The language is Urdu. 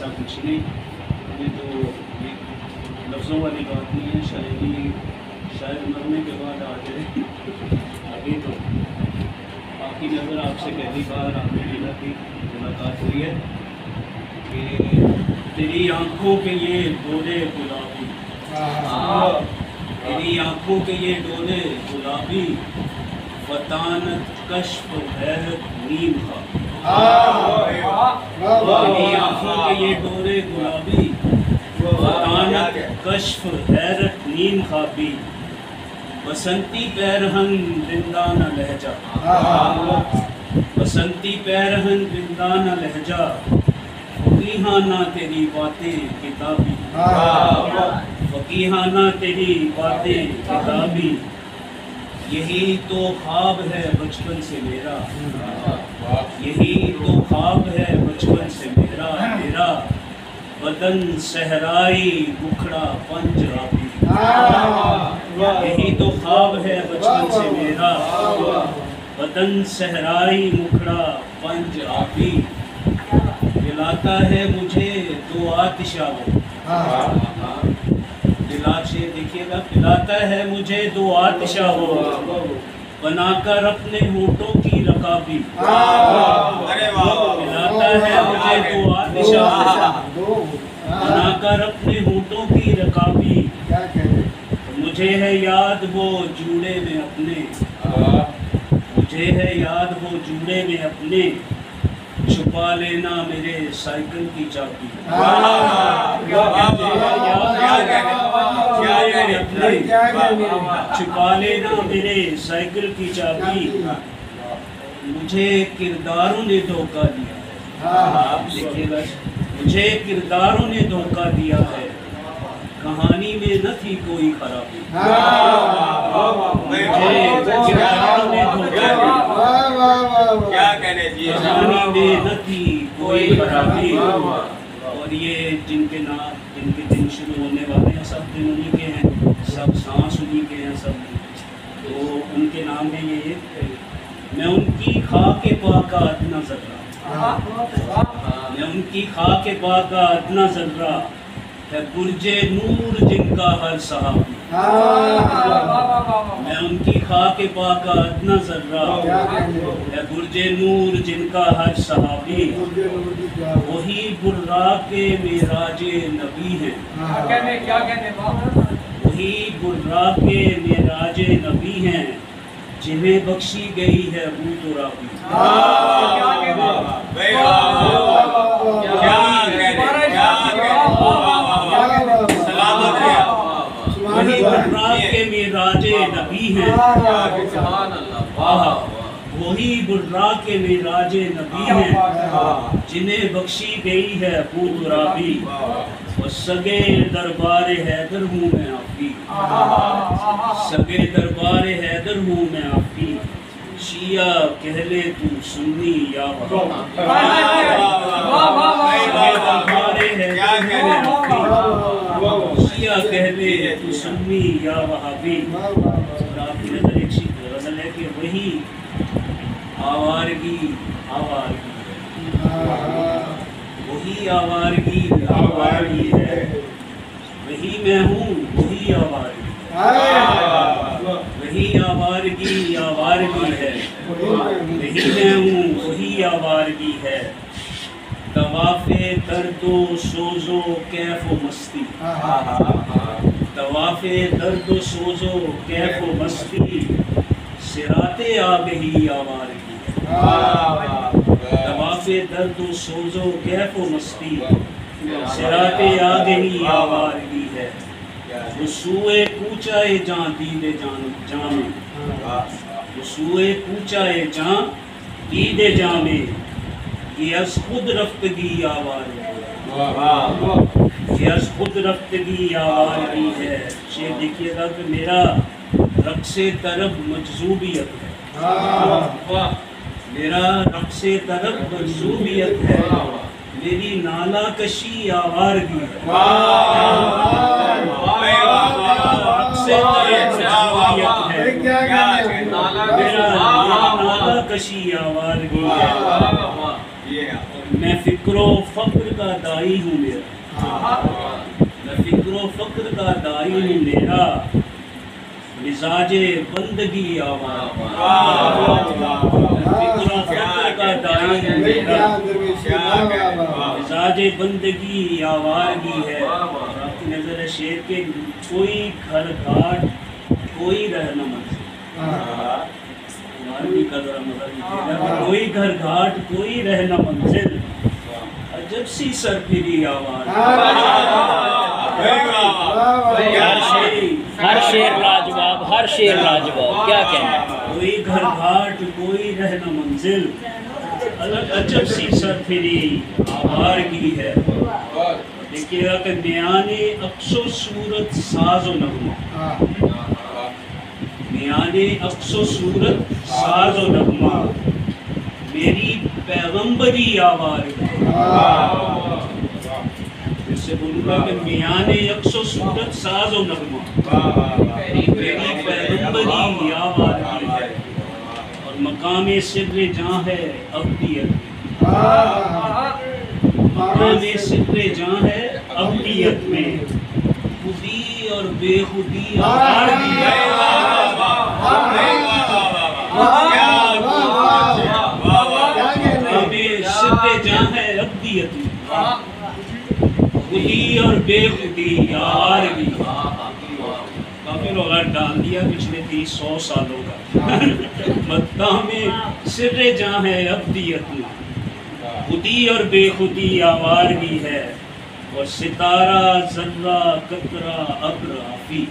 ایسا کچھ نہیں. یہ تو لفظوں والی بات نہیں ہے. شاید مرنے کے بعد آ جائے. ابھی تو باقی نظر آپ سے پہلی بار آپ نے ملاقات ہوئی ہے کہ تیری آنکھوں کے یہ ڈولے گلابی، تیری آنکھوں کے یہ ڈولے گلابی، فطانت کشف حیرت نیم خوابی. تیری آنکھوں کے یہ ڈولے گلابی، فطانت کشف حیرت نیم خوابی، بسنتی پیرہن بندانہ لہجہ، بسنتی پیرہن بندانہ لہجہ، فقیہانہ تیری باتیں کتابی، فقیہانہ تیری باتیں کتابی، یہی تو خواب ہے بچپن سے میرا، یہی تو خواب ہے بچپن سے میرا، میرا بدن صحرائی بکھڑا پنجابی، یہی تو خواب ہے بچپن سے میرا، بدن صحرائی مکھڑا پنجابی، دلاتا ہے مجھے دو آتشہ وہ، دلاچے دیکھیے گا، دلاتا ہے مجھے دو آتشہ وہ، بنا کر اپنے ہونٹوں کی رکابی، دلاتا ہے مجھے دو آتشہ وہ، بنا کر اپنے ہونٹوں کی رکابی، مجھے ہے یاد وہ جوڑے میں اپنے، مجھے ہے یاد وہ جوڑے میں اپنے، چھپا لینا میرے سائیکل کی چابی، چھپا لینا میرے سائیکل کی چابی، مجھے کرداروں نے دھوکہ دیا ہے، مجھے کرداروں نے دھوکہ دیا ہے، کہانی میں نہ تھی کوئی خرابی، مجھے کرداروں نے دھوکہ دیا، کہانی میں نہ تھی کوئی خرابی. اور یہ جن کے نام، جن کے دن شروع ہونے والے ہیں سب دن انہی کے ہیں، سب سانس انہی کے ہیں سب، تو ان کے نام میں یہ میں ان کی خاک پاک کا ادنا ذرہ، میں ان کی خاک پاک کا ادنا ذرہ، ہے برج نور جن کا ہر صحابی، میں ان کی خاک پاک کا ادنا ذرہ، ہے برج نور جن کا ہر صحابی، وہی براق معراج نبی ہیں، وہی براق معراج نبی ہیں، جنہیں بخشی گئی ہے بو ترابی، وہی براق معراج نبی ہیں، وہی براق معراج نبی ہیں، جنہیں بخشی گئی ہے بو ترابی، اور سگے دربار حیدر ہوں میں آپ کی، سگے دربار حیدر ہوں میں آپ کی، شیعہ کہہ لے تو سنی یا وہابی، شیعہ کہہ لے تو سنی یا وہابی. اور آپ کی نظر ایک غزل ہے کہ وہی آوارگی آوارگی ہے، وہی آوارگی آوارگی ہے، وہی میں ہوں وہی آوارگی، وہی آوارگی آوارگی ہے، وہی میں ہوں وہی آوارگی ہے، طواف درد و سوز و کیف و مستی، طواف درد و سوز و کیف و مستی، صراط آگہی آوارگی ہے، طواف درد و سوز و کیف و مستی، صراط آگہی آوارگی ہے، وسوئے کوچائے جاں دید جاں میں، وسوئے کوچائے جاں دید جاں میں، یہ از خود رفتگی آوارگی ہے، یہ از خود رفتگی آوارگی ہے. شعر دیکھیے گا کہ میرا رقص طرب مجذوبیت ہے، میرا رقص طرب مجذوبیت ہے، میری نالہ کشی آوارگی ہے، رقص طرب مجذوبیت ہے، میرا نالہ کشی آوارگی ہے. میں فکر و فقر کا دائی ہوں میرا، میں فکر و فقر کا دائی ہوں میرا، مزاج بندگی آوار، فکر و فقر کا دائی ہوں میرا، مزاج بندگی آوارگی ہے۔ آپ کی نظر ہے شیر کے کوئی گھر گھاٹ کوئی رہنا منزل، آوارگی کا ذرا مزہ دیکھیے، کوئی گھر گھاٹ کوئی رہنا منزل، عجب سی سرپھری آوار، ہر شیر لاجواب، ہر شیر لاجواب، کیا کہنا؟ کوئی گھر گھاٹ کوئی رہنا منزل، عجب سی سرپھری آوارگی ہے۔ دیکھیے گا کہ میانے عکس و صورت ساز و نغمہ، میانے عکس و صورت ساز و نغمہ، میری پیغمبری آوارگی، اس سے بولوں گا کہ میانے عکس و صورت ساز و نغمہ، میری پیغمبری آوارگی ہے، اور مقام سر جاں ہے ابدیت، مقام سر جاں ہے ابدیت میں، خودی اور بے خودی آوارگی ہے، مقام سر جاں ہے ابدیت میں، خودی اور بے خودی آوارگی، کافی لوگ ڈال دیا پچھلے 300 سالوں کا، مقام سر جاں ہے ابدیت میں، خودی اور بے خودی آوارگی ہے، اور ستارہ ذرہ قطرہ ابر آفی،